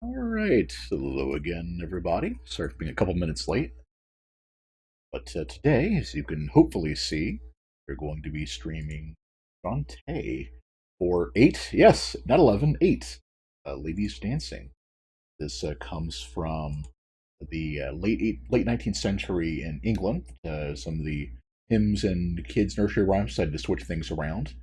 All right, hello again, everybody. Sorry for being a couple minutes late, but today, as you can hopefully see, we're going to be streaming Shantae for 8, yes, not 11, 8, Ladies Dancing. This comes from the late 19th century in England. Some of the hymns and kids' nursery rhymes decided to switch things around.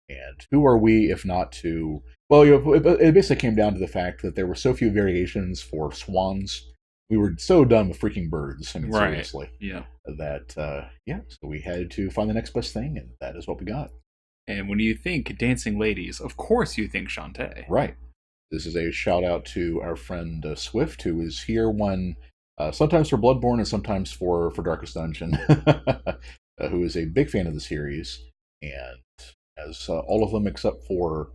And who are we if not to? Well, it basically came down to the fact that there were so few variations for swans. We were so done with freaking birds. I mean, Right. seriously. Yeah. That, so we had to find the next best thing, and that is what we got. And when you think dancing ladies, of course you think Shantae. Right. This is a shout out to our friend Swift, who is here when sometimes for Bloodborne and sometimes for Darkest Dungeon, who is a big fan of the series and has all of them except for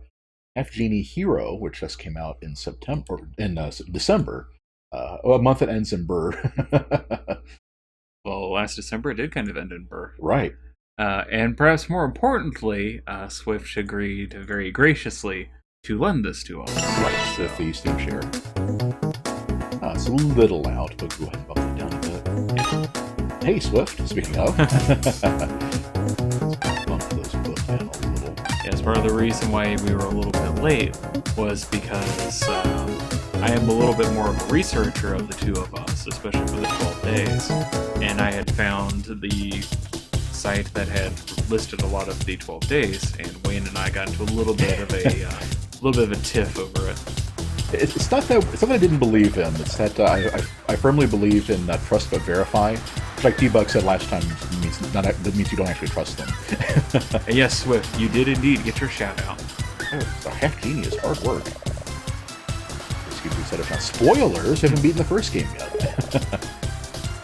Half Genie Hero, which just came out in December, a month that ends in Burr. Well, last December it did kind of end in Burr. Right. And perhaps more importantly, Swift agreed very graciously to lend this to us. Right, so. With the Steam share. It's a little loud, but go ahead and bump it down a bit. Hey, Swift, speaking of. Let's bump those both down a little. Yes, part of the reason why we were a little bit late was because I am a little bit more of a researcher of the two of us, especially for the 12 days. And I had found the site that had listed a lot of the 12 days, and Wayne and I got into a little bit of a tiff over it. It's not that I didn't believe him. It's that I firmly believe in trust but verify. Like T-Bug said last time, that means you don't actually trust them. And yes, Swift, you did indeed get your shout out. Oh, so Half Genie is hard work. Excuse me, said if not spoilers, haven't beaten the first game yet.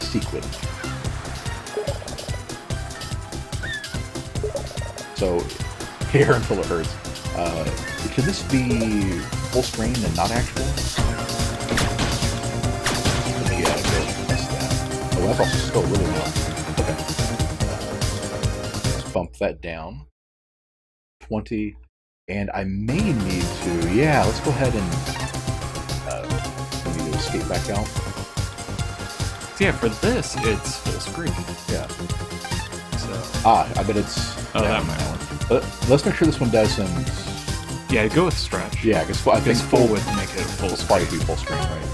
Sequin. So, here until it hurts. Can this be full screen and not actual? Let me go test that. Oh, that's also still really low. Okay. Let's bump that down. 20. And I may need to, yeah, let's go ahead and let me escape back out. So yeah, for this, it's full screen. Yeah. So. I bet it's... Oh, that might work. Let's make sure this one doesn't... Yeah, go with stretch. Yeah, because I think full width make it full screen. Probably be full screen, right?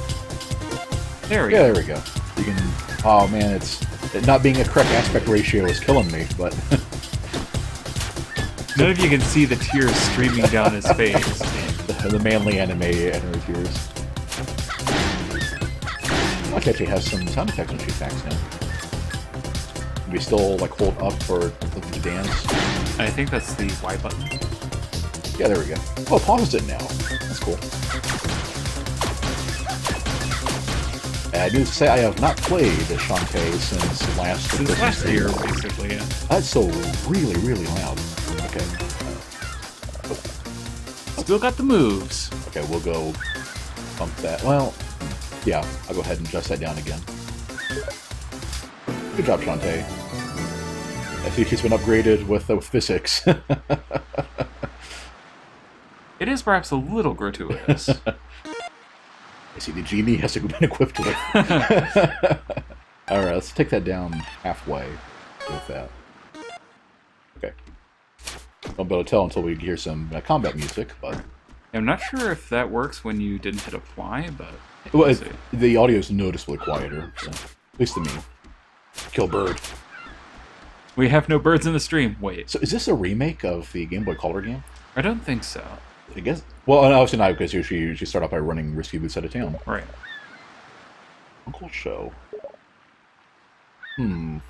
There we go. Yeah, there we go. You can... Oh, man, it's... Not being a correct aspect ratio is killing me, but... None of you can see the tears streaming down his face. the manly anime tears. Watch actually has some sound effects when she attacks now. Can we still, like, hold up for the dance? I think that's the Y button. Yeah, there we go. Oh, it pauses it now. That's cool. I need to say I have not played Shantae since last year, basically, yeah. That's so really, really loud. Okay. Still got the moves. Okay, we'll go bump that. Well, yeah, I'll go ahead and adjust that down again. Good job, Shantae. I think she's been upgraded with physics. It is perhaps a little gratuitous. I see the genie has to been equipped with. Alright, let's take that down halfway with that. Okay. Won't be able to tell until we hear some combat music, but... I'm not sure if that works when you didn't hit apply, but... Well, the audio is noticeably quieter, so, at least to me. Kill bird. We have no birds in the stream. Wait. So is this a remake of the Game Boy Color game? I don't think so. I guess. Well, obviously not, because you usually start off by running Risky Boots out of town. Right. Uncle Show. You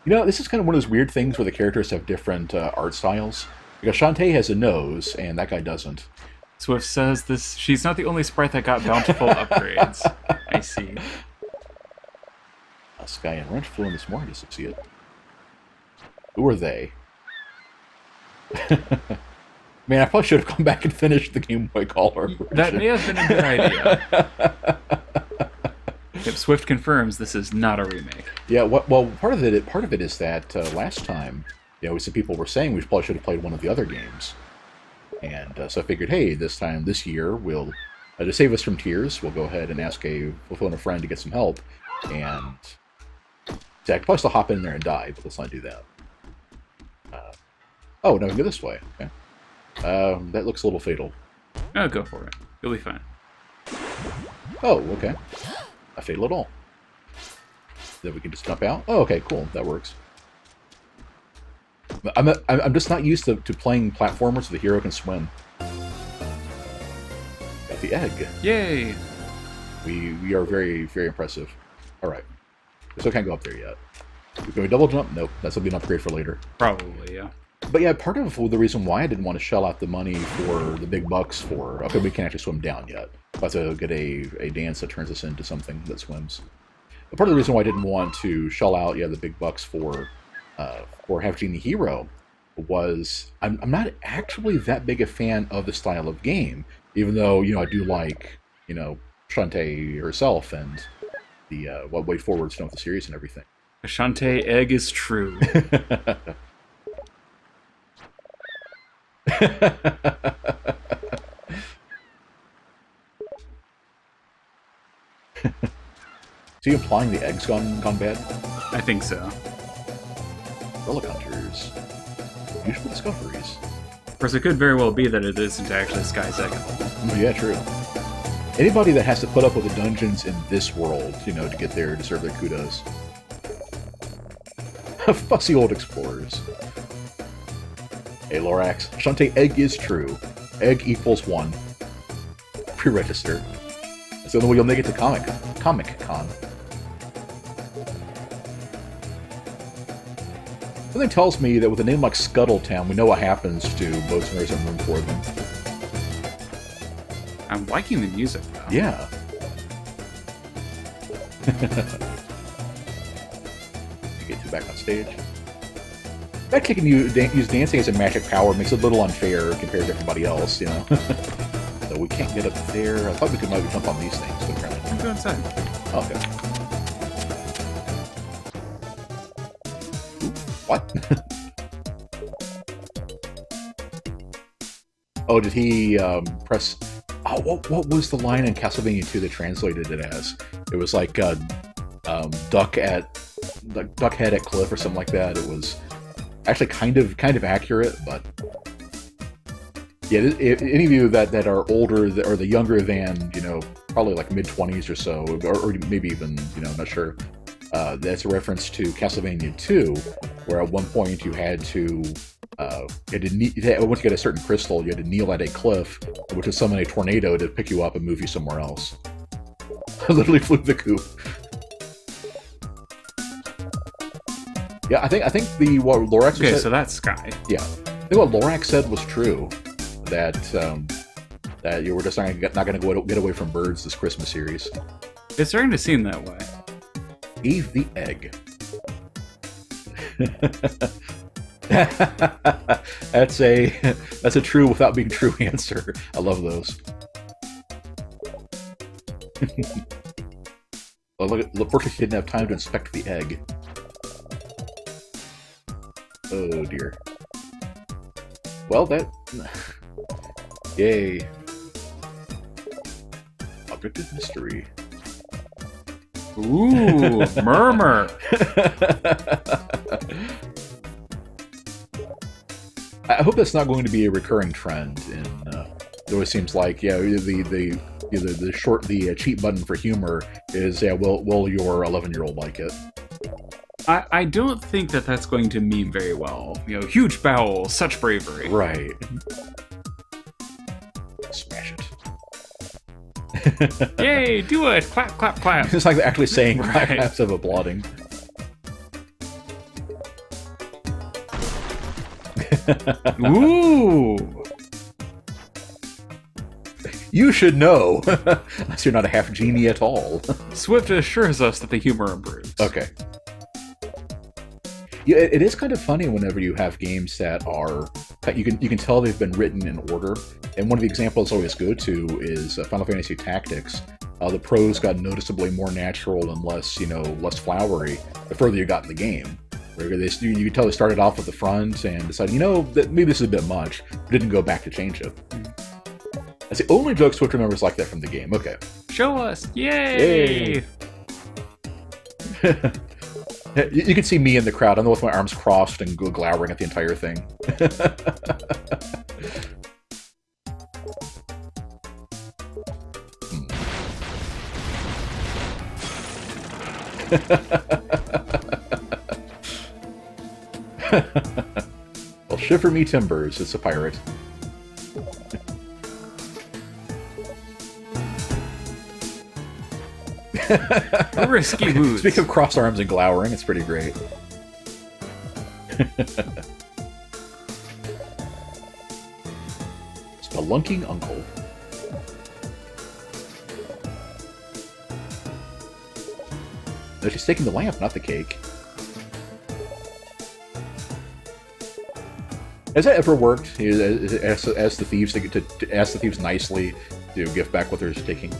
know, this is kind of one of those weird things where the characters have different art styles. Because Shantae has a nose, and that guy doesn't. Swift says this. She's not the only sprite that got bountiful upgrades. I see. Sky and Wrench flew in this morning to see it. Who are they? Man, I probably should have come back and finished the Game Boy Color. That may have been a good idea. If Swift confirms this is not a remake. Yeah, well, part of it is that last time, some people were saying we probably should have played one of the other games. And so I figured, hey, this year, we'll to save us from tears, we'll go ahead and we'll phone a friend to get some help. And see, I could probably still hop in there and die, but let's not do that. Oh, no, we can go this way. Okay. That looks a little fatal. Oh, go for it. You'll be fine. Oh, okay. Not fatal at all. Then we can just jump out. Oh, okay, cool. That works. I'm just not used to playing platformers so the hero can swim. Got the egg. Yay! We are very, very impressive. Alright. Still can't go up there yet. Can we double jump? Nope. That's going to be an upgrade for later. Probably, yeah. But yeah, part of the reason why I didn't want to shell out the money for the big bucks for... Okay, we can't actually swim down yet. We'll have to get a dance that turns us into something that swims. But part of the reason why I didn't want to shell out, the big bucks for having the hero was I'm not actually that big a fan of the style of game, even though, I do like, Shantae herself and the way forward's done with the series and everything. The Shantae egg is true. Is he implying the egg's gone bad? I think so. Relic hunters. Useful discoveries. Of course, it could very well be that it isn't actually Sky's egg at all. Yeah, true. Anybody that has to put up with the dungeons in this world, to get there, deserve their kudos. Fussy old explorers. Hey, Lorax. Shantae, egg is true. Egg equals 1. Pre-register. That's the only way you'll make it to Comic Con. Something tells me that with a name like Scuttletown, we know what happens to boats when there's room for them. I'm liking the music, though. Yeah. Get you back on stage. The fact you can use dancing as a magic power makes it a little unfair compared to everybody else, So we can't get up there. I thought we could maybe jump on these things, but apparently. Go inside. Okay. What? Oh, did he press... Oh, what was the line in Castlevania 2 that translated it as? It was like duck head at cliff or something like that. It was actually kind of accurate, but yeah, any of you that are older or the younger than probably like mid-20s or so, or maybe even not sure. That's a reference to Castlevania 2, where at one point you had to once you get a certain crystal, you had to kneel at a cliff, which would summon a tornado to pick you up and move you somewhere else. I literally flew the coop. Yeah, I think what Lorax said. Okay, so that's Sky. Yeah, I think what Lorax said was true. That that you were just not going to get away from birds this Christmas series. It's starting to seem that way. Eve the egg. That's a true without being true answer. I love those. Unfortunately, he didn't have time to inspect the egg. Oh dear. Well, that... Yay. Object of mystery. Ooh, murmur. I hope that's not going to be a recurring trend. It always seems like the cheat button for humor is will your 11-year-old like it? I don't think that's going to meme very well. Huge bowels, such bravery. Right. Smash it. Yay, do it! Clap, clap, clap. It's like they're actually saying Right. claps of applauding. Ooh! You should know, unless you're not a half genie at all. Swift assures us that the humor improves. Okay. Yeah, it is kind of funny whenever you have games that are you can tell they've been written in order. And one of the examples I always go to is Final Fantasy Tactics. The prose got noticeably more natural and less flowery the further you got in the game. You can tell they started off with the front and decided, that maybe this is a bit much. But didn't go back to change it. That's the only joke Switch remembers like that from the game. Okay. Show us! Yay! Yay. You can see me in the crowd. I'm with my arms crossed and glowering at the entire thing. Well, shiver me timbers. It's a pirate. Risky moves. Speaking of crossed arms and glowering, it's pretty great. Spelunking Uncle. No, she's taking the lamp, not the cake. Has that ever worked? Ask the thieves to ask the thieves nicely to give back what they're taking.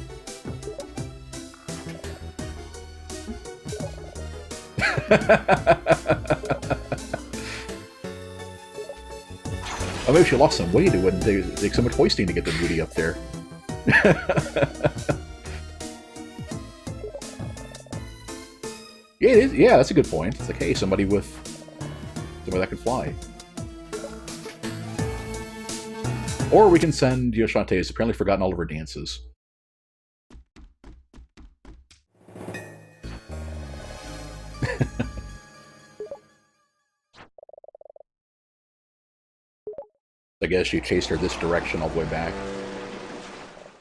Oh, maybe she lost some weight. It wouldn't take so much hoisting to get the booty up there. Yeah, it is. Yeah, that's a good point. It's like, hey, somebody that can fly. Or we can send Shantae, who's apparently forgotten all of her dances. I guess she chased her this direction all the way back.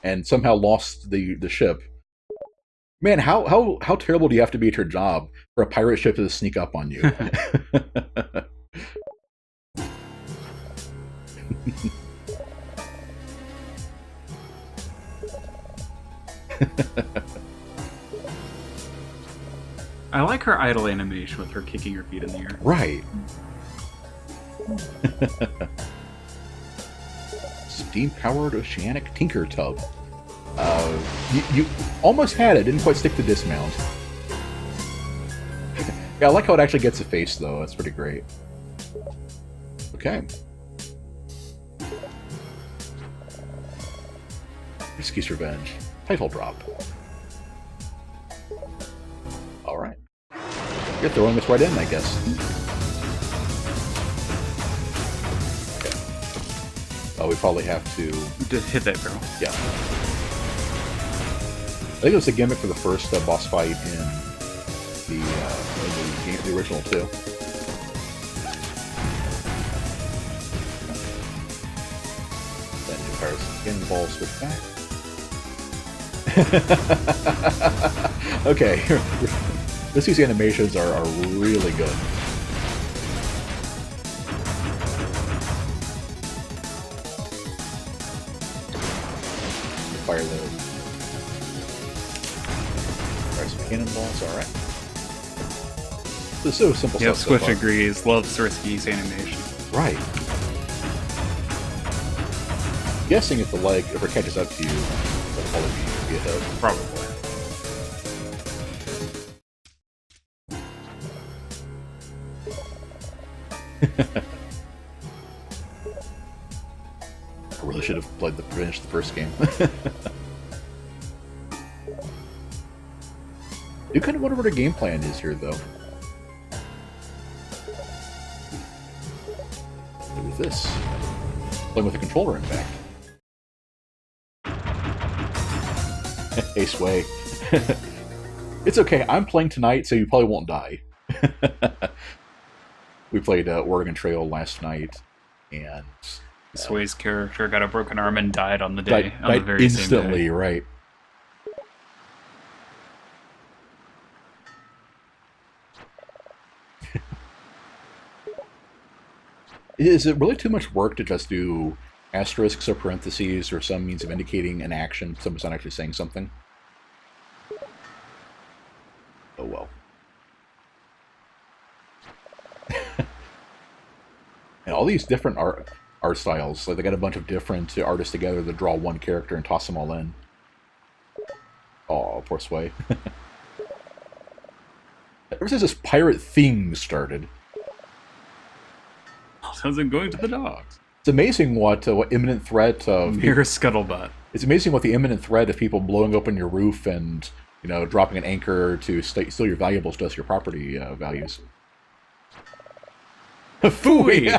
And somehow lost the ship. Man, how terrible do you have to be at your job for a pirate ship to sneak up on you? I like her idle animation with her kicking her feet in the air. Right. Steam-powered oceanic tinker tub. You almost had it, didn't quite stick to dismount. Yeah, I like how it actually gets a face, though. That's pretty great. Okay. Risky's Revenge. Title drop. Alright. You're throwing this right in, I guess. Okay. Oh, we probably have to... Just hit that barrel. Yeah. I think it was a gimmick for the first boss fight in the original too. Then you fire some again, the ball switch back. Okay, these animations are really good. Fire those. Some cannonballs, alright. This is so simple Yep, stuff. Squish so agrees. Loves Risky's animation. Right. Guessing if the ever catches up to you, that'll probably be a hit. Probably. I really should have finished the first game. I do kind of wonder what her game plan is here, though. What was this? Playing with a controller, in fact. Hey, Sway. It's okay, I'm playing tonight, so you probably won't die. We played Oregon Trail last night, and... Sway's character got a broken arm and died on the day. Died on the very instantly, same day. right. Is it really too much work to just do asterisks or parentheses or some means of indicating an action? Someone's not actually saying something? Oh well. And all these different art styles, like they got a bunch of different artists together that draw one character and toss them all in. Oh, poor Sway. Ever since this pirate thing started, skeletons and going to the dogs. It's amazing what imminent threat of Mere scuttlebutt. It's amazing what the imminent threat of people blowing open your roof and dropping an anchor to steal your valuables does to your property values. Phooey!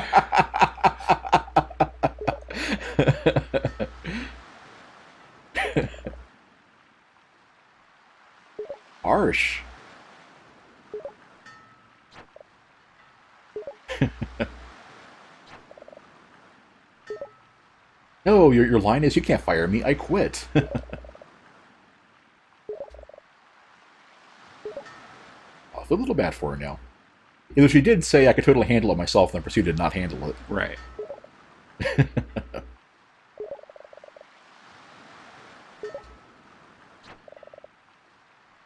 Harsh. No, your line is, you can't fire me, I quit. I feel a little bad for her now. Although she did say I could totally handle it myself, and then proceeded to not handle it. Right.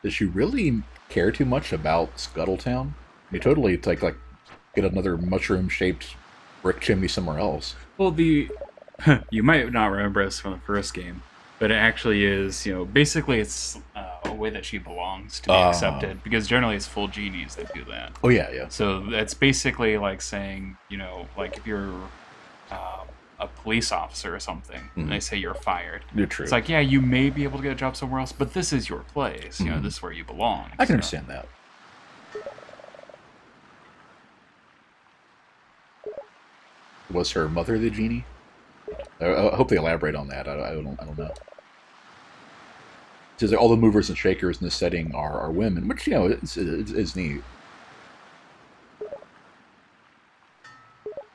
Does she really care too much about Scuttletown? You totally like get another mushroom-shaped brick chimney somewhere else. Well, you might not remember this from the first game, but it actually is, basically it's a way that she belongs to be accepted, because generally it's full genies that do that. Oh, yeah. So that's basically like saying, like if you're a police officer or something, and they say you're fired. You're true. It's like, yeah, you may be able to get a job somewhere else, but this is your place. This is where you belong. I can understand that. Was her mother the genie? I hope they elaborate on that. I don't know. It says that all the movers and shakers in this setting are women, which is neat.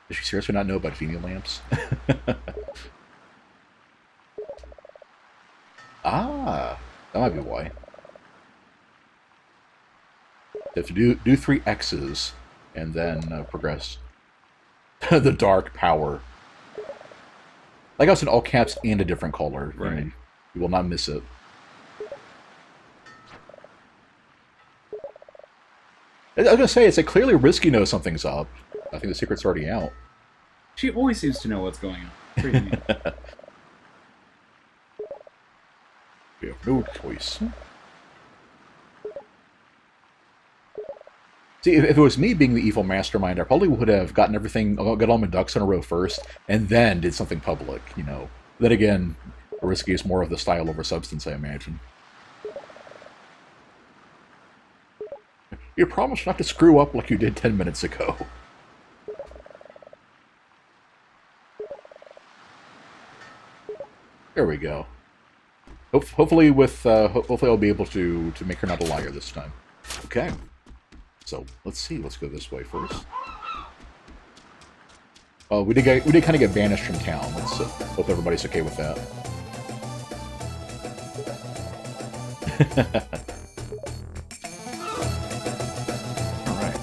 Does she seriously not know about genie lamps? Ah, that might be why. You have to do 3 X's and then progress. The dark power. Like I was in all caps and a different color. Right. You will not miss it. I was going to say, it's like clearly Risky knows something's up. I think the secret's already out. She always seems to know what's going on. Pretty neat. We have no choice. See, if it was me being the evil mastermind, I probably would have got all my ducks in a row first, and then did something public, Then again, Risky is more of the style over substance, I imagine. You promised not to screw up like you did 10 minutes ago. There we go. Hopefully I'll be able to make her not a liar this time. Okay. So let's see. Let's go this way first. Oh, we did kind of get banished from town. Let's hope everybody's okay with that. All right.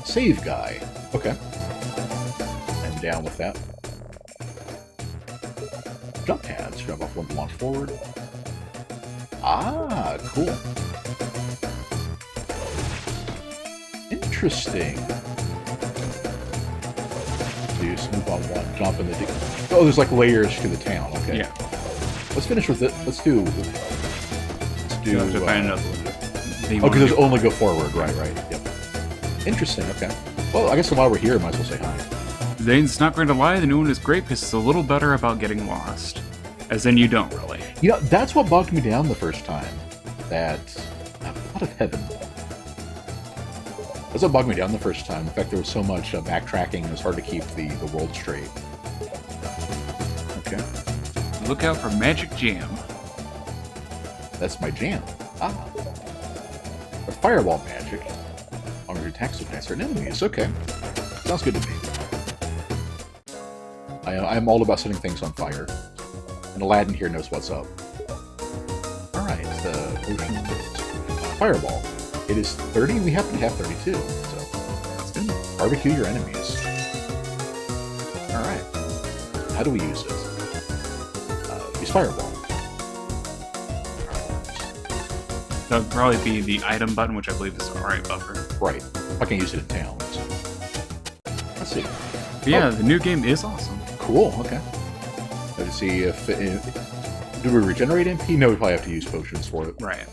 Save guy. Okay. I'm down with that. Jump pads. Jump off one to launch forward. Ah, cool. Interesting. So you just move on one, jump in the deep. Oh, there's like layers to the town. Okay. Yeah. Let's finish with it. Let's do. You have to find another one. Oh, because it's only go forward. Right. Yep. Interesting. Okay. Well, I guess while we're here, I might as well say hi. Zane's not going to lie, the new one is great because it's a little better about getting lost. As in, you don't really. That's what bugged me down the first time. That. A lot of heaven. That's what bugged me down the first time. In fact, there was so much backtracking, it was hard to keep the world straight. Okay. Look out for Magic Jam. That's my jam. Ah. Or fireball magic. On your attacks against certain enemies. Okay. Sounds good to me. I'm all about setting things on fire. And Aladdin here knows what's up. Alright, potion. Fireball. It is 30, we happen to have 32, so it's good. Barbecue your enemies. Alright. How do we use it? Use Fireball. That would probably be the item button, which I believe is alright buffer. Right. I can use it in town. So. Let's see. But yeah, the new game is awesome. Cool, okay. Let's see if... do we regenerate MP? No, we probably have to use potions for it. Right.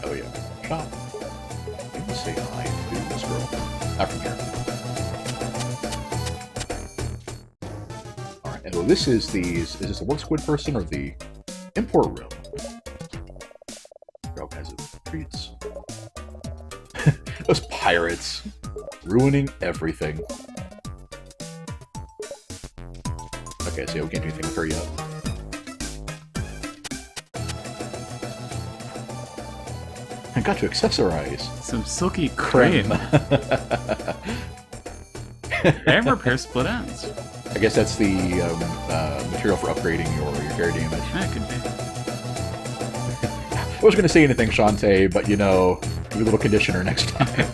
Oh, yeah. Shop. Let me say hi to this girl. Not from here. Alright, and well, this is is this the work squid person or the import room? All kinds of treats. Those pirates. Ruining everything. Okay, so we can't do anything with her yet. I got to accessorize. Some silky crane. And repair split ends. I guess that's the material for upgrading your hair damage. That could be. I wasn't going to say anything, Shantae, but you know, give me a little conditioner next time.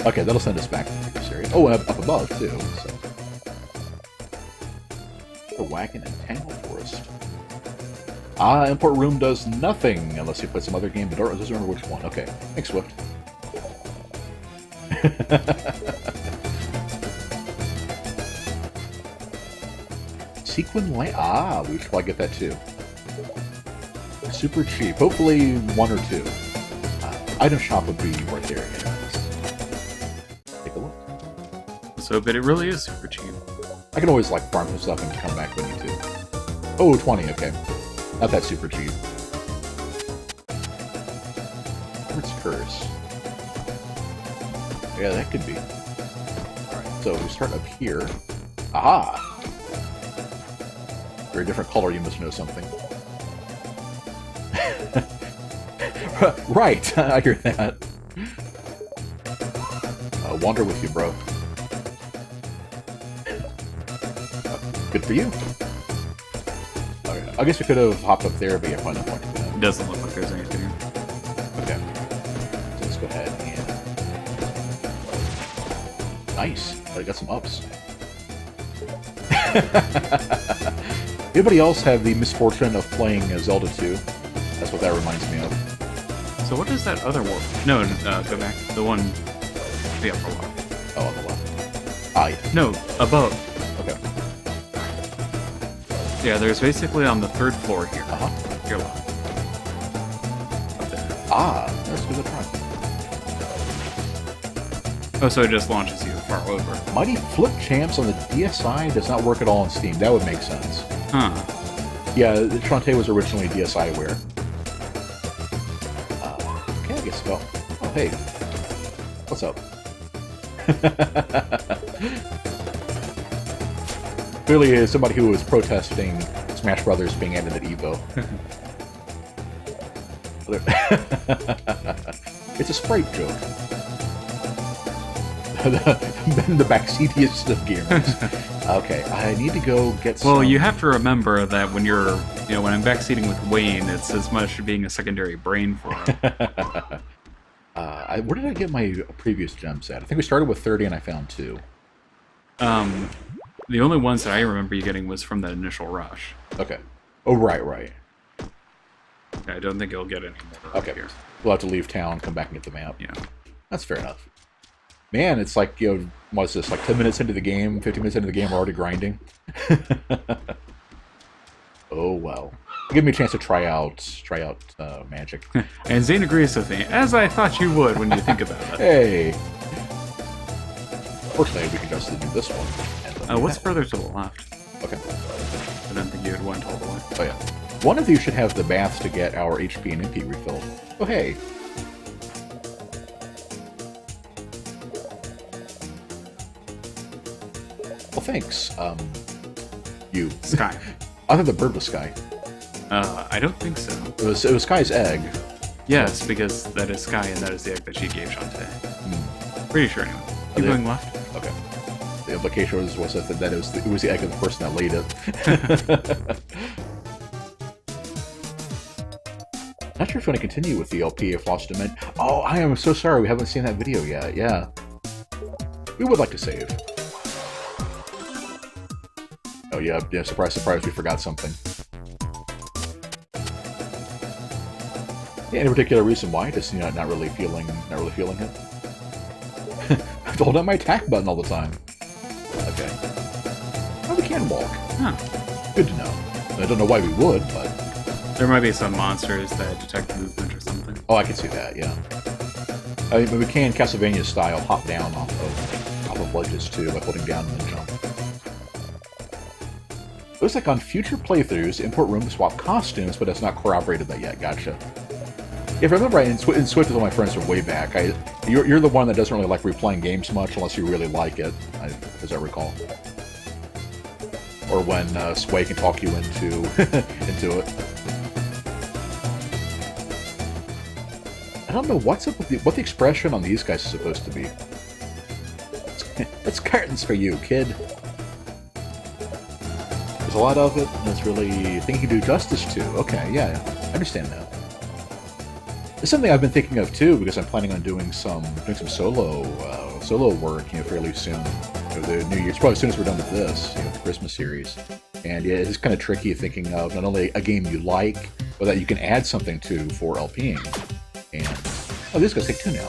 Okay, that'll send us back to this area. Oh, and up above, too. So. The wagon and tangle forest. Ah, import room does nothing unless you put some other game. The door doesn't remember which one. Okay, thanks, Swift. Sequin light. Ah, we should probably get that too. Super cheap. Hopefully one or two. Item shop would be right there. Take a look. So, but it really is super cheap. I can always like farm some stuff and come back when I need to. Oh, 20. Okay. Not that super cheap. Where's Curse? Yeah, that could be. Alright, so we start up here. Aha! Very different color, you must know something. Right! I hear that. Wander with you, bro. Good for you. Okay, I guess we could have hopped up there, but yeah, probably not going to do that. It doesn't look like there's anything. Okay. So let's go ahead and... Nice. I got some ups. Anybody else have the misfortune of playing Zelda 2? That's what that reminds me of. So what is that other world? No, go back. The one... The upper left. Oh, on the left. Ah, yeah. No, above. Okay. Yeah, there's basically on the third floor here. Uh-huh. Here left. Up there. Ah, let's do the try. Oh, so it just launches you far over. Mighty Flip Champs on the DSi does not work at all on Steam. That would make sense. Huh. Yeah, Shantae was originally DSiWare. Okay, I guess so. Oh, hey. What's up? Clearly, as somebody who was protesting Smash Brothers being added at EVO. It's a Sprite joke. the backseatiest of gamers. Okay, I need to go get some... Well, you have to remember that when you're, when I'm backseating with Wayne, it's as much being a secondary brain for him. Where did I get my previous gems at? I think we started with 30 and I found 2. The only ones that I remember you getting was from that initial rush. Okay. Oh, right. I don't think you'll get any more. Okay. Here. We'll have to leave town, come back and get the map. Yeah. That's fair enough. Man, it's like, what's this, like 10 minutes into the game, 15 minutes into the game, we're already grinding? Oh, well. Give me a chance to try out Magic. And Zane agrees with me, as I thought you would when you think about it. Hey! Fortunately, we can just do this one. What's further to the left? Okay. I don't think you had went all the way. Oh, yeah. One of you should have the baths to get our HP and MP refilled. Oh, hey. Well, thanks. You. Sky. I thought the bird was Sky. I don't think so. It was Sky's egg. Yes, because that is Sky and that is the egg that she gave Shantae. Pretty sure anyway. Keep going left. Okay. The implication was that it was the egg of the person that laid it. Not sure if you want to continue with the LP if Lost Dimension. Oh, I am so sorry we haven't seen that video yet. Yeah. We would like to save. Oh yeah, surprise, surprise, we forgot something. Yeah, any particular reason why? Just not really feeling it. I've hold down my attack button all the time. Okay. Oh, we can walk. Huh. Good to know. I don't know why we would, but there might be some monsters that detect movement or something. Oh, I can see that. Yeah. I mean, we can Castlevania style hop down off of ledges too by holding down and then jump. Looks like on future playthroughs, import room to swap costumes, but it's not corroborated that yet. Gotcha. If I remember right, in Swift with all my friends from way back, you're the one that doesn't really like replaying games much unless you really like it, as I recall. Or when Sway can talk you into into it. I don't know what's up with what the expression on these guys is supposed to be. It's curtains for you, kid. There's a lot of it, and it's really a thing you can do justice to. Okay, yeah, I understand that. It's something I've been thinking of too, because I'm planning on doing some solo work, fairly soon. The New Year's, probably as soon as we're done with this, the Christmas series. And yeah, it's kind of tricky thinking of not only a game you like, but that you can add something to for LPing. And this guy's take 2 now.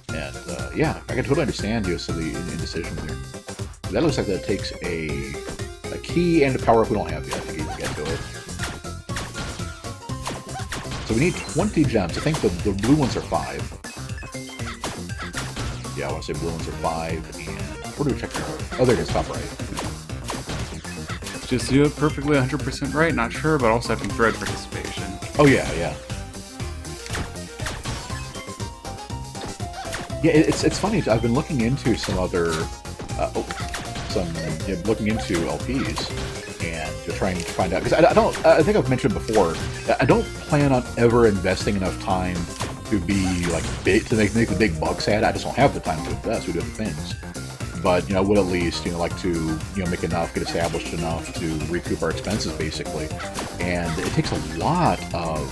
And yeah, I can totally understand some of the indecision there. That looks like that takes a key and a power up we don't have yet to get to it. So we need 20 gems. I think the blue ones are 5. Yeah, I want to say blue ones are 5. And where do we check that out? Oh, there it is, top right. Just do it perfectly 100% right, not sure, but also having thread participation. Oh, yeah. Yeah, it's funny. I've been looking into some other... looking into LPs and trying to find out, because I think I've mentioned before, I don't plan on ever investing enough time to be like big, to make the big bucks at it. I just don't have the time to invest. We do other things, but I would at least like to make enough, get established enough to recoup our expenses basically. And it takes a lot of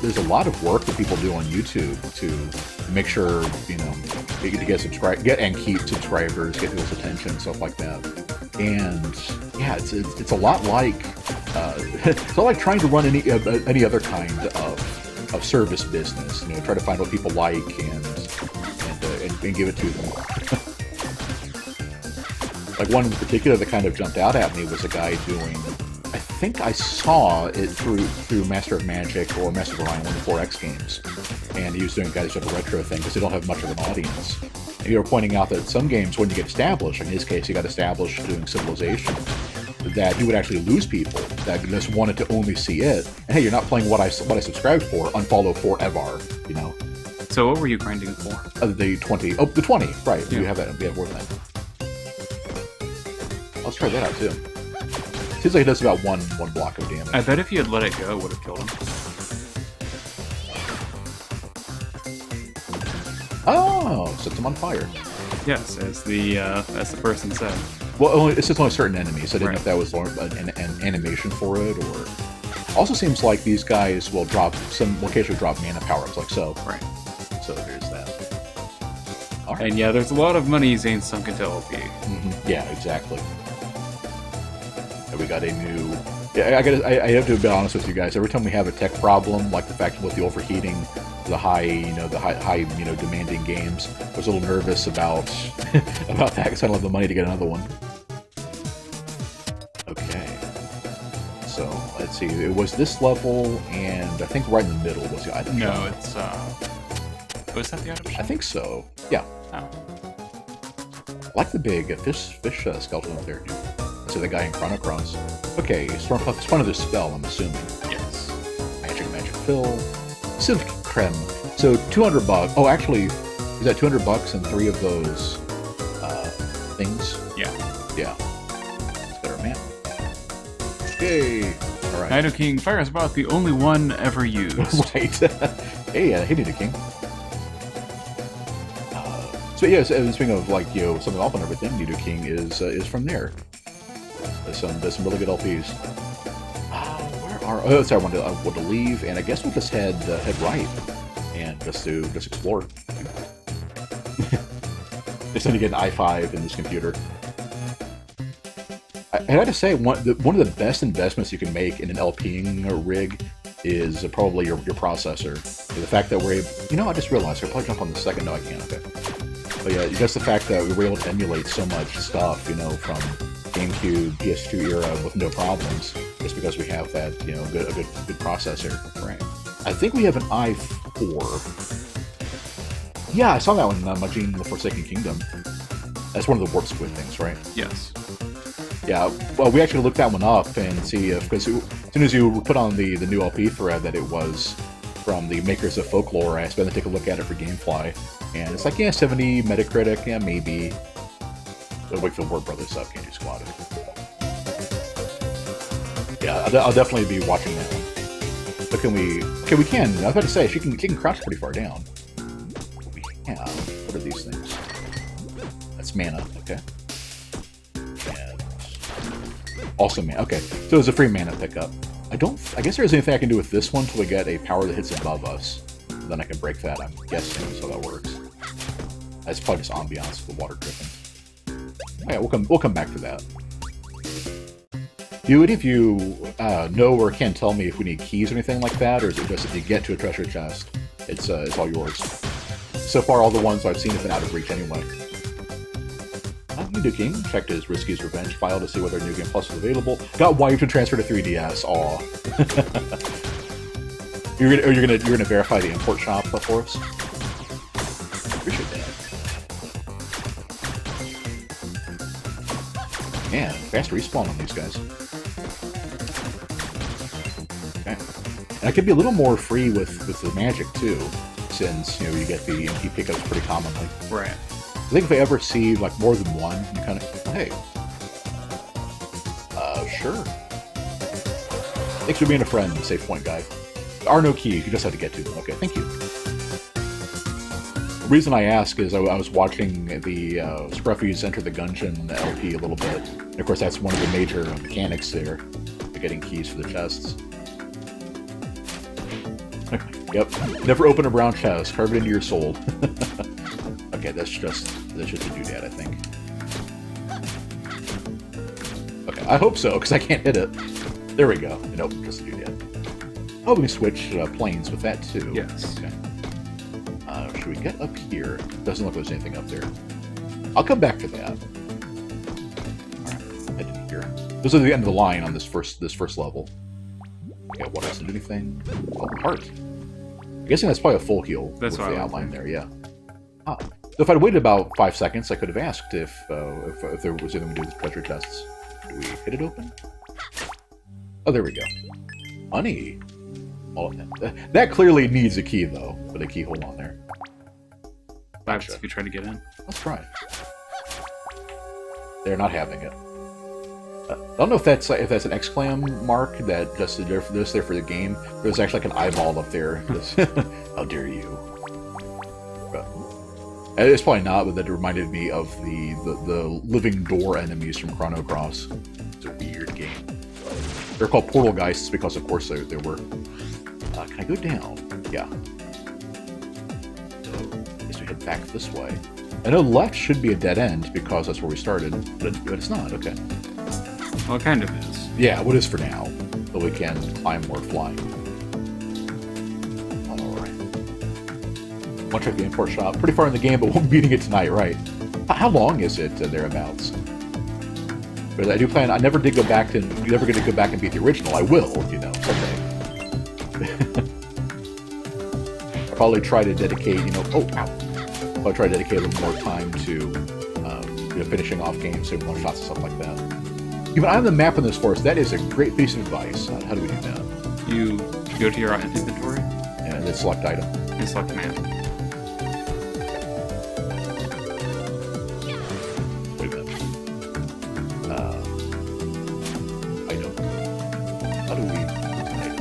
there's a lot of work that people do on YouTube to make sure to get and keep subscribers, get people's attention, and stuff like that. And yeah, it's a lot like it's not like trying to run any other kind of service business. Try to find what people like and give it to them. Like one in particular that kind of jumped out at me was a guy doing. I think I saw it through Master of Magic or Master of Orion, one of the 4X games, and he was doing kind of a retro thing because they don't have much of an audience. And you were pointing out that some games, when you get established, in his case, he got established doing Civilization, that he would actually lose people that just wanted to only see it. And hey, you're not playing what I subscribed for. Unfollow forever. So what were you grinding for? The 20. Oh, the 20. Right. Yeah. We have that. We have more than that. Let's try that out too. Seems like it does about one block of damage. I bet if you had let it go, it would have killed him. Oh, sets him on fire. Yes, as the person said. Well, it's just only certain enemies. I didn't know if Right. that was an animation for it, or... Also seems like these guys will occasionally drop mana power-ups, like so. Right. So there's that. All right. And yeah, there's a lot of money Zane sunk into LP. Mm-hmm. Yeah, exactly. And we got a new... Yeah, I have to be honest with you guys. Every time we have a tech problem, like the fact with the overheating, the high demanding games, I was a little nervous about about that because I don't have the money to get another one. Okay. So let's see. It was this level, and I think right in the middle was the item shop. No, it's was that the item shop? I think so. Yeah. Oh. I like the big fish skeleton up there. So the guy in Chrono Cross. Okay, Stormpuff is one of the spell, I'm assuming. Yes. Magic Fill. Civ Creme. So $200. Oh, actually, is that $200 and 3 of those things? Yeah. Yeah. It's better, man. Yay! All right. Nido King Fire is about the only one ever used. Right. Hey, Nido King. So yeah, speaking of something off and everything, Nido King is from there. There's some really good LPs. Where are? Oh, sorry, I want to leave, and I guess we'll just head right, and just explore. Just need to get an i5 in this computer. I had to say one of the best investments you can make in an LPing rig is probably your processor. The fact that we're able, I just realized I'll probably jump on the second. No, I can't. Okay. But yeah, just the fact that we were able to emulate so much stuff, from GameCube, PS2 era with no problems, just because we have that, a good processor. Right. I think we have an I-4. Yeah, I saw that one, Majin the Forsaken Kingdom. That's one of the warp squid things, right? Yes. Yeah, well, we actually looked that one up and see if, because as soon as you put on the new LP thread that it was from the makers of Folklore, I asked Ben to take a look at it for Gamefly, and it's like, yeah, 70 Metacritic, yeah, maybe. The Wakefield Ward Brothers stuff, can't do squatted. Yeah, I'll definitely be watching that one. But can we... Okay, we can. I was about to say, she can crouch pretty far down. We have... What are these things? That's mana, okay. And... Also mana, okay. So it's a free mana pickup. I guess there isn't anything I can do with this one until we get a power that hits above us. Then I can break that, I'm guessing, so that works. That's probably just ambiance with the water dripping. Oh, yeah, we'll come back to that. Do it if you know or can tell me if we need keys or anything like that, or is it just if you get to a treasure chest, it's all yours. So far, all the ones I've seen have been out of reach anyway. New King checked his Risky's Revenge file to see whether New Game Plus is available. Got wiped and transferred to 3DS. Aw. you're gonna verify the import shop for us? Appreciate that. Man, fast respawn on these guys. Okay. And I could be a little more free with the magic too, since you get the MP pickups pretty commonly. Right. I think if I ever see like more than one, you kind of, hey, sure. Thanks for being a friend, Save Point guy. There are no keys; you just have to get to them. Okay, thank you. The reason I ask is I was watching the Scruffy's Enter the Gungeon LP a little bit, and of course that's one of the major mechanics there, getting keys for the chests. Yep, never open a brown chest. Carve it into your soul. Okay, that's just a doodad, I think. Okay, I hope so, because I can't hit it. There we go. Nope, just a doodad. Oh, we can switch planes with that too. Yes. Okay. Should we get up here? Doesn't look like there's anything up there. I'll come back to that. Alright, head to here. This is the end of the line on this first level. Okay, what else? Did anything? Oh, heart. I'm guessing that's probably a full heal. That's with what the I outline think. there, yeah. Ah. So if I'd waited about 5 seconds, I could have asked if there was anything to do with treasure chests. Do we hit it open? Oh, there we go. Honey. Oh, that clearly needs a key, though. With a keyhole on there. Gotcha. If you try to get in. Let's try. They're not having it. I don't know if that's an exclam mark that just there for the game. There's actually like an eyeball up there. How dare you? But it's probably not, but that reminded me of the living door enemies from Chrono Cross. It's a weird game. They're called Portal Geists because, of course, they were. Can I go down? Yeah. So, I guess we head back this way. I know left should be a dead end because that's where we started, but it's not. Okay. Well, it kind of is. Yeah, what is for now? But we can climb or fly. Alright. I'll check the import shop. Pretty far in the game, but we'll be beating it tonight, right? How long is it thereabouts? Because I do plan. I never did go back to. Never going to go back and beat the original. I will, someday. I'll probably try to dedicate. Oh, ow! I'll try to dedicate a little more time to, finishing off games, saving one shots and stuff like that. Even on the map in this forest, that is a great piece of advice. How do we do that? You go to your inventory And then select item. and select map. Wait a minute. Item. How do we... Item.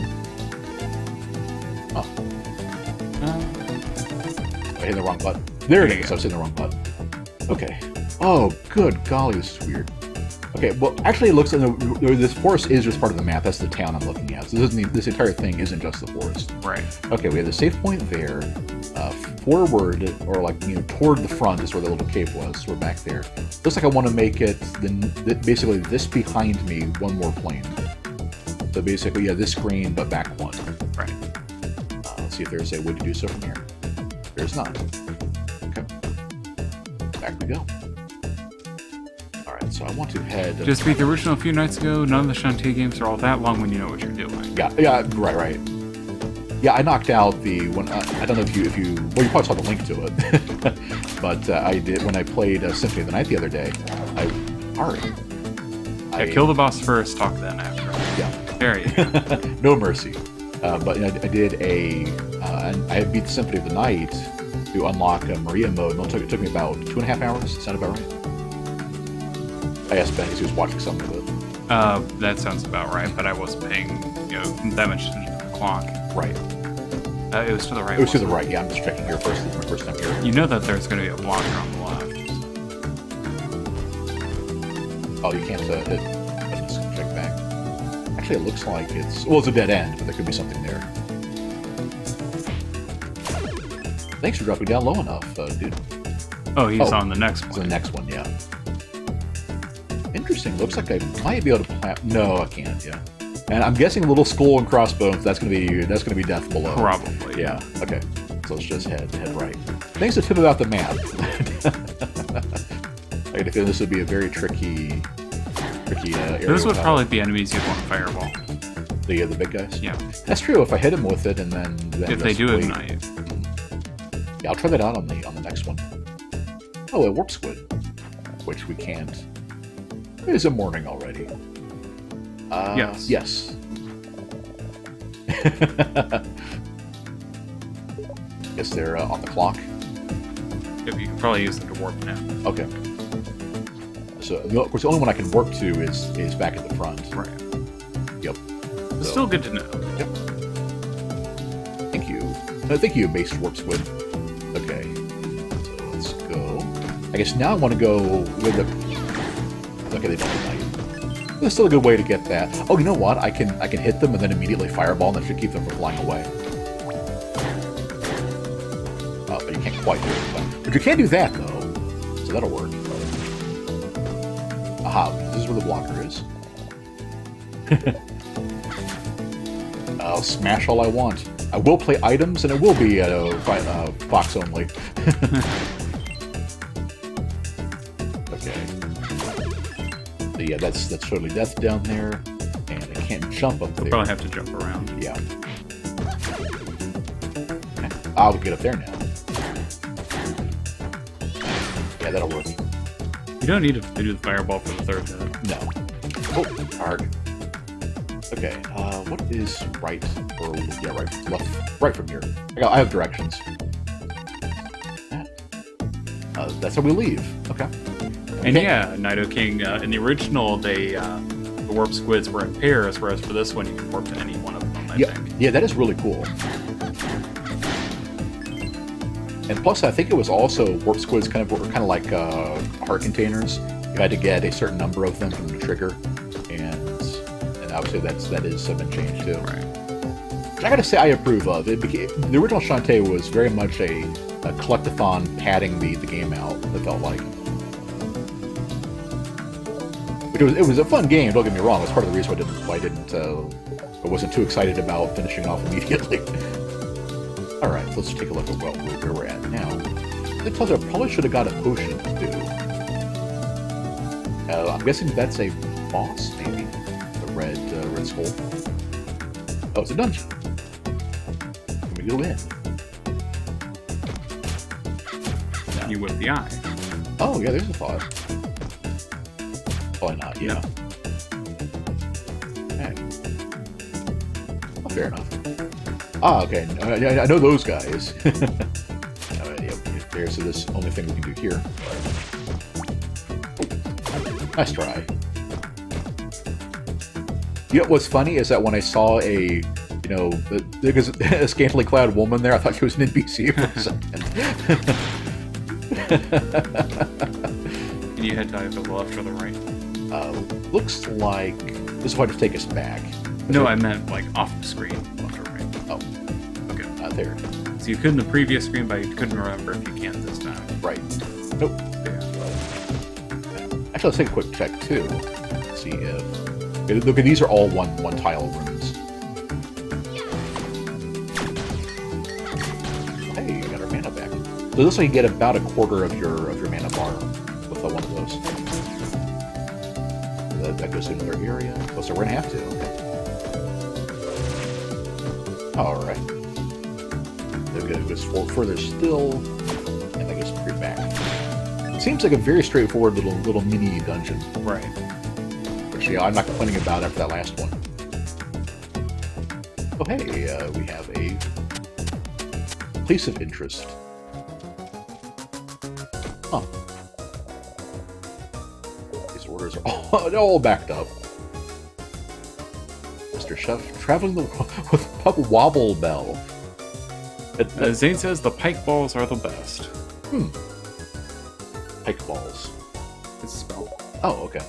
Oh. I hit the wrong button. There it is. I was hitting the wrong button. Okay. Oh, good golly, this is weird. Okay, well, actually, it looks like this forest is just part of the map. That's the town I'm looking at. So this entire thing isn't just the forest. Right. Okay, we have the save point there. Forward, or toward the front is where the little cave was. So we're back there. Looks like I want to make it basically this behind me one more plane. So basically, yeah, this screen, but back one. Right. Let's see if there's a way to do so from here. There's not. Okay. Back we go. Alright, so I want to head... Just beat the original a few nights ago. None of the Shantae games are all that long when you know what you're doing. Yeah, right. Yeah, I knocked out the one. I don't know if you well, you probably saw the link to it, but I did when I played Symphony of the Night the other day. Hard. Yeah, kill the boss first, talk then after. Yeah. There you go. No mercy. But I did I had beat the Symphony of the Night to unlock Maria mode, and it took me about 2.5 hours. Sound about right? I asked Ben because he was watching some of it. That sounds about right, but I wasn't paying that much attention to the clock. Right. It was to the right. It was to the right. Yeah, I'm just checking here first. This is my first time here. You know that there's going to be a blocker on the left. Oh, you can't hit. Let's check back. Actually, it looks like it's a dead end, but there could be something there. Thanks for dropping down low enough, dude. Oh, he's on the next one. It's the next one, yeah. Interesting. Looks like I might be able to plant. No, I can't. Yeah. And I'm guessing little skull and crossbones. That's gonna be death below. Probably. Yeah. Okay. So let's just head right. Thanks to Tim about the map. I get a feeling this would be a very tricky area. Those would probably be enemies you'd want to fireball. The big guys. Yeah. That's true. If I hit him with it, and then if they do ignite. Yeah, I'll try that out on the next one. Oh, a warp squid, which we can't. It is a morning already. Yes. Yes. Guess they're on the clock. Yep, you can probably use them to warp now. Okay. So, of course, the only one I can warp to is back at the front. Right. Yep. It's still good to know. Yep. Thank you. Thank you, base warp squid. Okay. So let's go. I guess now I want to go with the. Okay, they don't ignite. That's still a good way to get that. Oh, you know what? I can hit them and then immediately fireball, and that should keep them from flying away. But you can't quite do it. But you can do that though, so that'll work. Aha! This is where the blocker is. I'll smash all I want. I will play items, and it will be Fox only. Okay. So yeah, that's totally death down there, and I can't jump up there. We'll probably have to jump around. Yeah. I'll get up there now. Yeah, that'll work. You don't need to do the fireball for the third hit. No. Oh, hard. Okay, what is right, or, yeah, right, left, right from here? I have directions. That's how we leave. Okay. And yeah, Nido King, in the original, the warp squids were in pairs, whereas for this one, you can warp to any one of them, I think. Yeah, that is really cool. And plus, I think it was also warp squids were kind of like heart containers. You had to get a certain number of them from the trigger, and obviously that is been changed too. Right. Which I gotta say, I approve of. The original Shantae was very much a collectathon padding the game out. It felt like. But it was a fun game. Don't get me wrong. It's part of the reason I wasn't too excited about finishing off immediately. All right, let's take a look at where we're at now. I tells I probably should have got a potion too. I'm guessing that's a boss, maybe. The red skull. Oh, it's a dungeon. Can we go in? No. You whip the eye. Oh yeah, there's a thought. Probably not. Yeah. Okay. Oh, fair enough. Ah, okay. I know those guys. There, so this is the only thing we can do here. Nice try. You know what's funny is that when I saw a scantily clad woman there, I thought she was an NPC for a second. Can you head to either the left or the right? Looks like this will just take us back. No, I meant like off the screen, left or right. Oh, okay. Not there. So you could in the previous screen, but you couldn't remember if you can this time. Right. Nope. Yeah. Actually, let's take a quick check too. Let's see if look. These are all one tile rooms. Hey, you got our mana back. So this way you get about a quarter of your mana bar with one of those. That goes into our area. Oh, so we're gonna have to. Okay. All right. it goes further still, and that goes straight back. Seems like a very straightforward little mini dungeon. Right. Which, I'm not complaining about after that last one. Oh hey, we have a place of interest. Huh. These orders are all backed up. Mr. Chef traveling the with Pup Wobble Bell. Zane says the pike balls are the best. Pike balls. It's spelled. Oh, okay.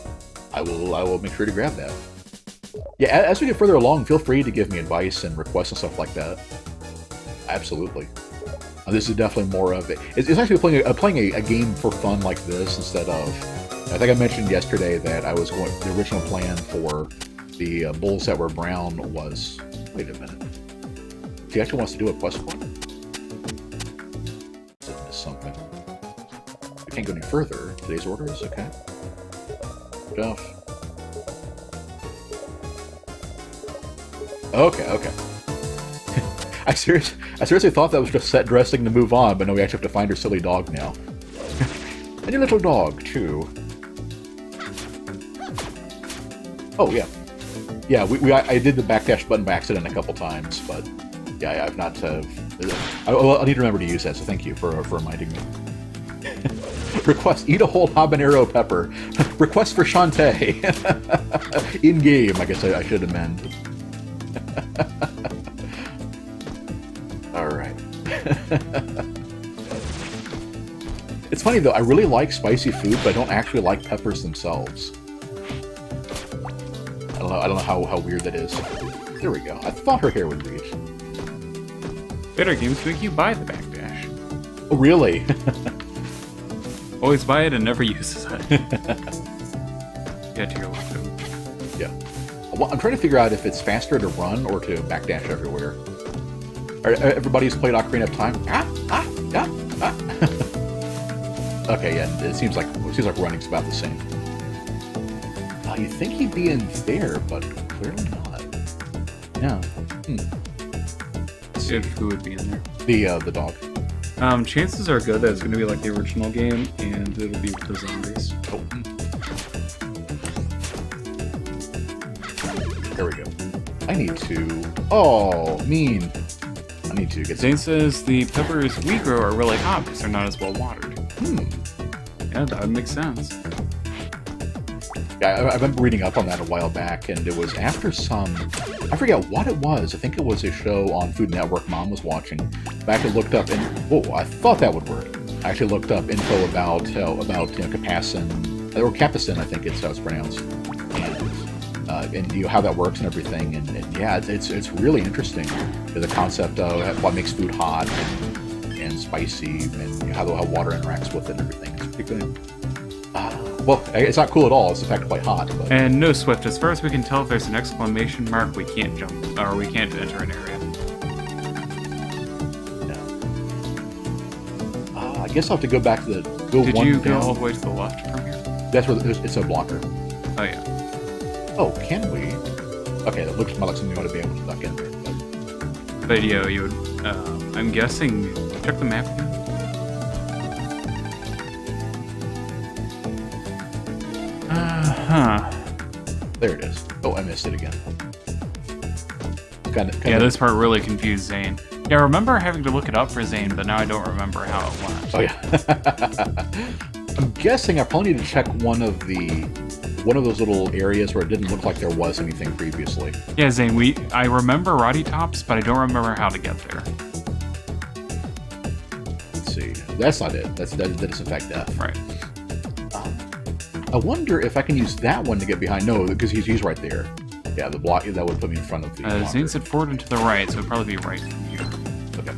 I will make sure to grab that. Yeah, as we get further along, feel free to give me advice and requests and stuff like that. Absolutely. This is definitely more of it. It's actually playing a game for fun like this instead of. I think I mentioned yesterday that I was going. The original plan for the bulls that were brown was. Wait a minute. He actually wants to do a quest point. Did I miss something? We can't go any further. Today's orders, okay. Stuff. Okay. I seriously thought that was just set dressing to move on, but no, we actually have to find her silly dog now. And your little dog, too. Oh, yeah. Yeah, I did the backdash button by accident a couple times, but yeah, I've not... I'll need to remember to use that, so thank you for reminding me. Request, eat a whole habanero pepper. Request for Shantae. In-game, I guess I should amend. Alright. It's funny though, I really like spicy food, but I don't actually like peppers themselves. I don't know how weird that is. There we go. I thought her hair would reach. Better games make you buy the backdash. Oh, really? Always buy it and never uses it. Yeah, to your left. Yeah. Well, I'm trying to figure out if it's faster to run or to backdash everywhere. Everybody's played Ocarina of Time. Okay, yeah. It seems like running's about the same. You'd think he'd be in there, but clearly not. Yeah. Who would be in there? The dog. Chances are good that it's going to be like the original game, and it'll be with the zombies. Oh. There we go. I need to... Oh, mean. I need to get... Zane says the peppers we grow are really hot because they're not as well watered. Yeah, that would make sense. Yeah, I remember reading up on that a while back, and it was after some... I forget what it was. I think it was a show on Food Network Mom was watching. Back and looked up, and whoa, I thought that would work. I actually looked up info about capsaicin, or capsaicin, I think it's how it's pronounced, and how that works and everything. And yeah, it's really interesting. The concept of what makes food hot and spicy, and how water interacts with it and everything. It's pretty good. Well, it's not cool at all. It's in fact quite hot. But... And no, Swift. As far as we can tell, if there's an exclamation mark, we can't jump, or we can't enter an area. I guess I'll have to go back to the... Did you go all the way to the left from here? That's where it's a blocker. Oh, yeah. Oh, can we? Okay, that looks like something we ought to be able to duck in there. But yeah, you would... I'm guessing... Check the map again. There it is. Oh, I missed it again. Yeah, this part really confused Zane. Yeah, I remember having to look it up for Zane, but now I don't remember how it went. Oh yeah. I'm guessing I probably need to check one of those little areas where it didn't look like there was anything previously. Yeah, Zane, I remember Roddy Tops, but I don't remember how to get there. Let's see. That's not it. That is in fact death. Right. I wonder if I can use that one to get behind. No, because he's right there. Yeah, the block that would put me in front of the. Zane said forward and to the right, so it'd probably be right from here. Okay.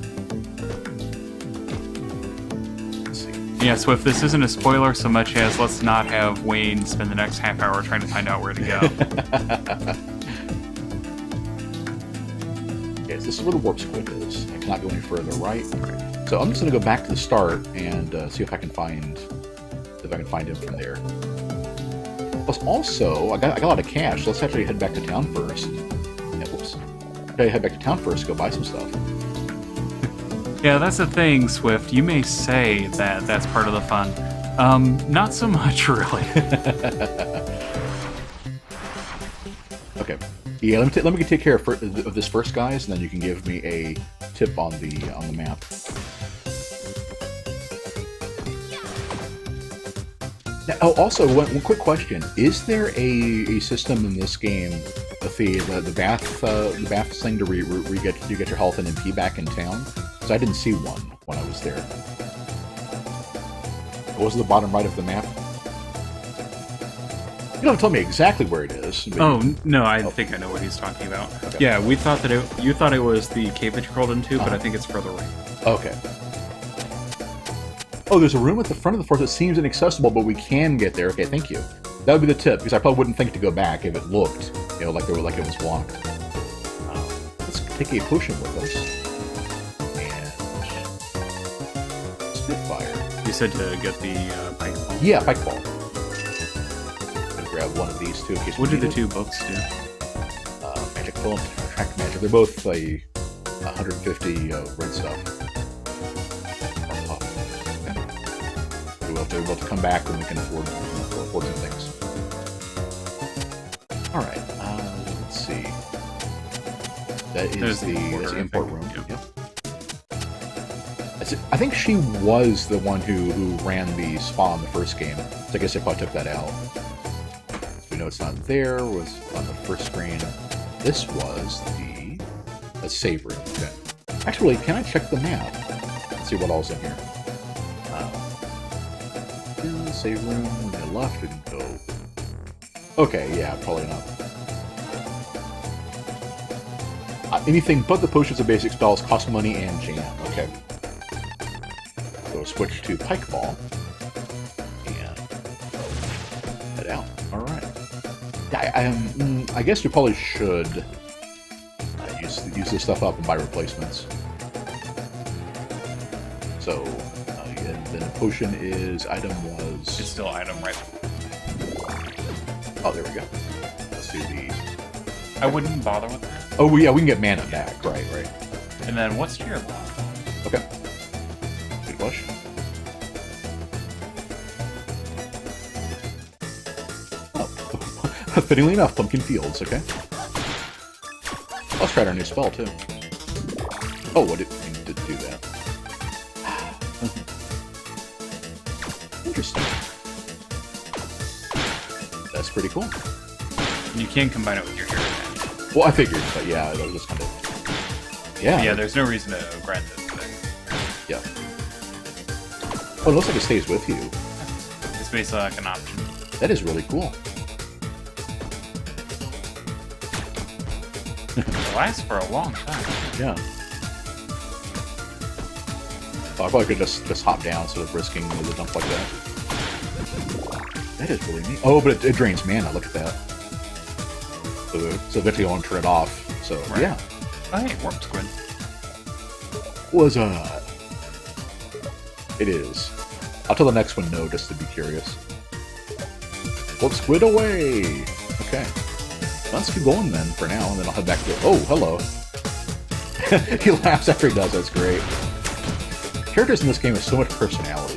Let's see. Yeah, so if this isn't a spoiler so much as let's not have Wayne spend the next half hour trying to find out where to go. Okay, so this is where the warp squid is. I cannot go any further, right? So I'm just going to go back to the start and see if I can find him from there. Plus, also, I got a lot of cash. So let's actually head back to town first. Yeah, whoops. Okay, head back to town first. Go buy some stuff. Yeah, that's the thing, Swift. You may say that that's part of the fun. Not so much, really. Okay. Yeah, let me take care of this first, guys, and then you can give me a tip on the map. Now, oh, also, one quick question: is there a system in this game with the bath thing to you get your health and MP back in town? Because I didn't see one when I was there. What was the bottom right of the map? You don't tell me exactly where it is. Oh no, I think I know what he's talking about. Okay. Yeah, we thought that you thought it was the cave that you crawled into, but I think it's further right. Okay. Oh, there's a room at the front of the fort that seems inaccessible, but we can get there. Okay, thank you. That would be the tip, because I probably wouldn't think to go back if it looked, like it was blocked. Let's take a potion with us. And Spitfire. You said to get the pike ball. Yeah, pike ball. Gonna grab one of these two in case. What do the two books do? Magic Bullet, Track Magic. They're both 150 red stuff. We'll have to come back when we can afford some things. Alright, let's see. That is the import room. Yep. I think she was the one who ran the spa in the first game, so I guess I probably took that out. We know it's not there, was on the first screen. This was the save room. Okay. Actually, can I check the map? Let's see what all's in here. Save room, when they left, we can go. Okay, yeah, probably not. Anything but the potions of basic spells cost money and jam. Okay. So we'll switch to Pike Ball. And head out. Alright. Yeah, I guess we probably should use this stuff up and buy replacements. So, then the potion is, item was... It's still item, right? Oh, there we go. Let's do the... I wouldn't bother with that. Oh, yeah, we can get mana back. Right. And then what's your bot? Okay. Good question. Oh, fittingly enough, Pumpkin Fields, okay. Let's try our new spell, too. Oh, what did we do that? Interesting. That's pretty cool. You can combine it with your hero. Well, I figured, but yeah, that was just kind of... Yeah. Yeah, there's no reason to grant this thing. Yeah. Oh, it looks like it stays with you. It's basically like an option. That is really cool. It lasts for a long time. Yeah. Oh, I probably could just hop down instead of risking the jump like that. That is really neat. Oh, but it drains mana. Look at that. So eventually I won't turn it off. So, right. Yeah. Oh, hey, Warp Squid. It is. I'll tell the next one no, just to be curious. Warp Squid away! Okay. Let's keep going then, for now, and then I'll head back to... Oh, hello. He laughs after he does, that's great. Characters in this game have so much personality.